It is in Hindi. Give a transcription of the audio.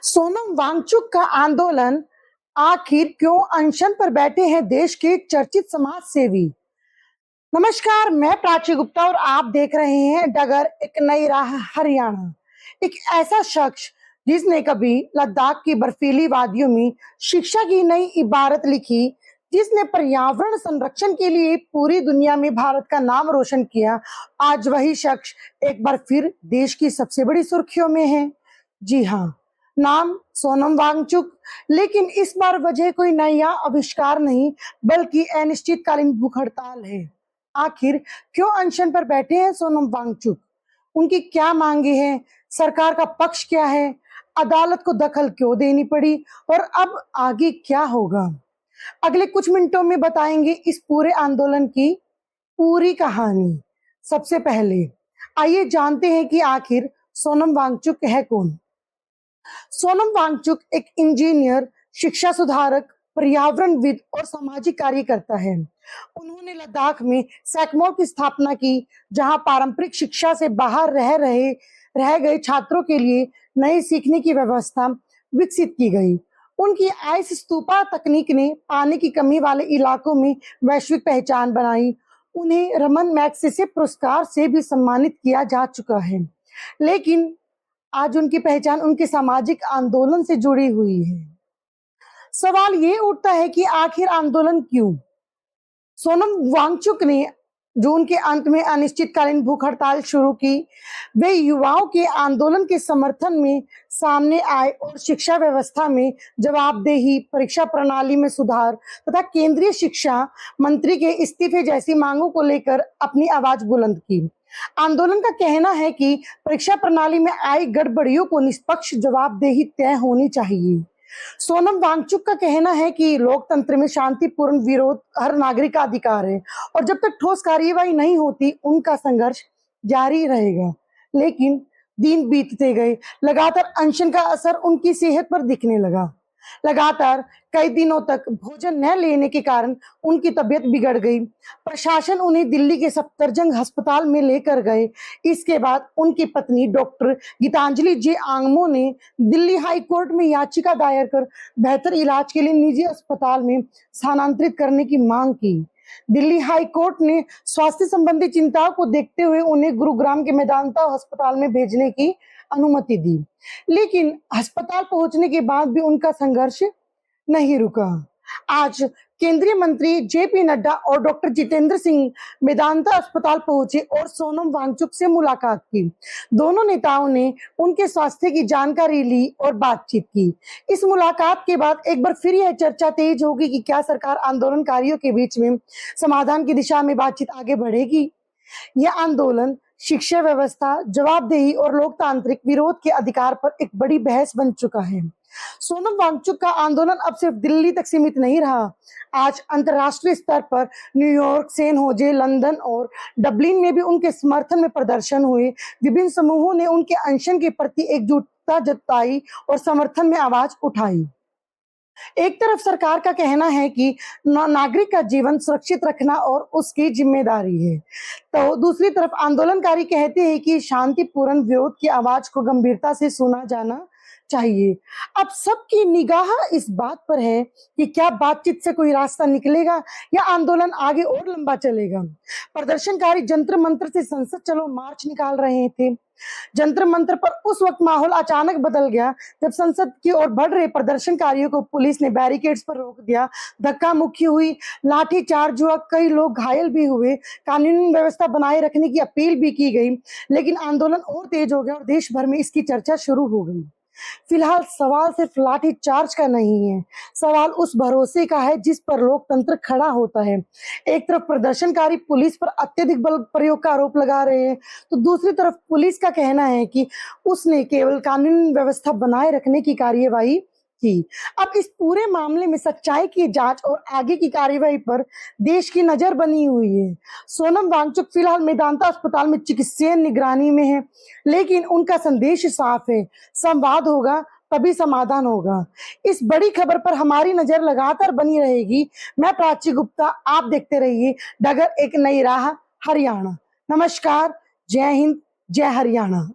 सोनम वांगचुक का आंदोलन आखिर क्यों अनशन पर बैठे हैं देश के चर्चित समाज सेवी। नमस्कार, मैं प्राची गुप्ता और आप देख रहे हैं डगर एक नई राह हरियाणा। एक ऐसा शख्स जिसने कभी लद्दाख की बर्फीली वादियों में शिक्षा की नई इबारत लिखी, जिसने पर्यावरण संरक्षण के लिए पूरी दुनिया में भारत का नाम रोशन किया, आज वही शख्स एक बार फिर देश की सबसे बड़ी सुर्खियों में है। जी हाँ, नाम सोनम वांगचुक। लेकिन इस बार वजह कोई नया आविष्कार नहीं, बल्कि अनिश्चितकालीन भूख हड़ताल है। आखिर क्यों अनशन पर बैठे हैं सोनम वांगचुक? उनकी क्या मांगे हैं? सरकार का पक्ष क्या है? अदालत को दखल क्यों देनी पड़ी? और अब आगे क्या होगा? अगले कुछ मिनटों में बताएंगे इस पूरे आंदोलन की पूरी कहानी। सबसे पहले आइए जानते हैं कि आखिर सोनम वांगचुक है कौन। सोनम वांगचुक एक इंजीनियर, शिक्षा सुधारक, पर्यावरणविद और सामाजिक कार्यकर्ता है। उन्होंने लद्दाख में सैकमोल की स्थापना की, जहां पारंपरिक शिक्षा से बाहर रह गए छात्रों के लिए नई सीखने की व्यवस्था विकसित की गई। उनकी आइस स्तूपा तकनीक ने पानी की कमी वाले इलाकों में वैश्विक पहचान बनाई। उन्हें रमन मैग्सेसे पुरस्कार से भी सम्मानित किया जा चुका है। लेकिन आज उनकी पहचान उनके सामाजिक आंदोलन से जुड़ी हुई है। सवाल ये उठता है कि आखिर आंदोलन क्यों? सोनम वांगचुक ने जून के अंत में अनिश्चितकालीन भूख हड़ताल शुरू की। वे युवाओं के आंदोलन के समर्थन में सामने आए और शिक्षा व्यवस्था में जवाबदेही, परीक्षा प्रणाली में सुधार तथा केंद्रीय शिक्षा मंत्री के इस्तीफे जैसी मांगों को लेकर अपनी आवाज बुलंद की। आंदोलन का कहना है कि परीक्षा प्रणाली में आई गड़बड़ियों को निष्पक्ष जवाबदेही तय होनी चाहिए। सोनम वांगचुक का कहना है कि लोकतंत्र में शांतिपूर्ण विरोध हर नागरिक का अधिकार है और जब तक ठोस कार्यवाही नहीं होती, उनका संघर्ष जारी रहेगा। लेकिन दिन बीतते गए, लगातार अनशन का असर उनकी सेहत पर दिखने लगा। लगातार कई दिनों तक भोजन न लेने के कारण उनकी तबीयत बिगड़ गई। प्रशासन उन्हें दिल्ली के सफदरजंग अस्पताल में लेकर गए। इसके बाद उनकी पत्नी डॉक्टर गीतांजलि जे आंगमो ने दिल्ली हाई कोर्ट में याचिका दायर कर बेहतर इलाज के लिए निजी अस्पताल में स्थानांतरित करने की मांग की। दिल्ली हाई कोर्ट ने स्वास्थ्य संबंधी चिंताओं को देखते हुए उन्हें गुरुग्राम के मेदांता अस्पताल में भेजने की अनुमति दी। लेकिन अस्पताल पहुंचने के बाद भी उनका संघर्ष नहीं रुका। आज केंद्रीय मंत्री जेपी नड्डा और डॉक्टर जितेंद्र सिंह मेदांता अस्पताल पहुंचे और सोनम वांगचुक से मुलाकात की। दोनों नेताओं ने उनके स्वास्थ्य की जानकारी ली और बातचीत की। इस मुलाकात के बाद एक बार फिर यह चर्चा तेज होगी कि क्या सरकार आंदोलनकारियों के बीच में समाधान की दिशा में बातचीत आगे बढ़ेगी। यह आंदोलन शिक्षा व्यवस्था, जवाबदेही और लोकतांत्रिक विरोध के अधिकार पर एक बड़ी बहस बन चुका है। सोनम वांगचुक का आंदोलन अब सिर्फ दिल्ली तक सीमित नहीं रहा। आज अंतर्राष्ट्रीय स्तर पर न्यूयॉर्क, सैन होजे, लंदन और डबलिन में भी उनके समर्थन में प्रदर्शन हुए। विभिन्न समूहों ने उनके अनशन के प्रति एकजुटता जताई और समर्थन में आवाज उठाई। एक तरफ सरकार का कहना है कि नागरिक का जीवन सुरक्षित रखना और उसकी जिम्मेदारी है, तो दूसरी तरफ आंदोलनकारी कहते हैं कि शांतिपूर्ण विरोध की आवाज को गंभीरता से सुना जाना चाहिए। अब सबकी निगाह इस बात पर है कि क्या बातचीत से कोई रास्ता निकलेगा या आंदोलन आगे और लंबा चलेगा। प्रदर्शनकारी जंतर मंतर से संसद चलो मार्च निकाल रहे थे। जंतर मंतर पर उस वक्त माहौल अचानक बदल गया जब संसद की ओर बढ़ रहे प्रदर्शनकारियों को पुलिस ने बैरिकेड्स पर रोक दिया। धक्का मुक्की हुई, लाठीचार्ज हुआ, कई लोग घायल भी हुए। कानून व्यवस्था बनाए रखने की अपील भी की गई, लेकिन आंदोलन और तेज हो गया और देश भर में इसकी चर्चा शुरू हो गई। फिलहाल सवाल सिर्फ लाठीचार्ज का नहीं है, सवाल उस भरोसे का है जिस पर लोकतंत्र खड़ा होता है। एक तरफ प्रदर्शनकारी पुलिस पर अत्यधिक बल प्रयोग का आरोप लगा रहे हैं, तो दूसरी तरफ पुलिस का कहना है कि उसने केवल कानून व्यवस्था बनाए रखने की कार्यवाही की। अब इस पूरे मामले में सच्चाई की जांच और आगे की कार्यवाही पर देश की नजर बनी हुई है। सोनम वांगचुक फिलहाल मेदांता अस्पताल में चिकित्सीय निगरानी में है, लेकिन उनका संदेश साफ है, संवाद होगा तभी समाधान होगा। इस बड़ी खबर पर हमारी नजर लगातार बनी रहेगी। मैं प्राची गुप्ता, आप देखते रहिए डगर एक नई राह हरियाणा। नमस्कार, जय हिंद, जय हरियाणा।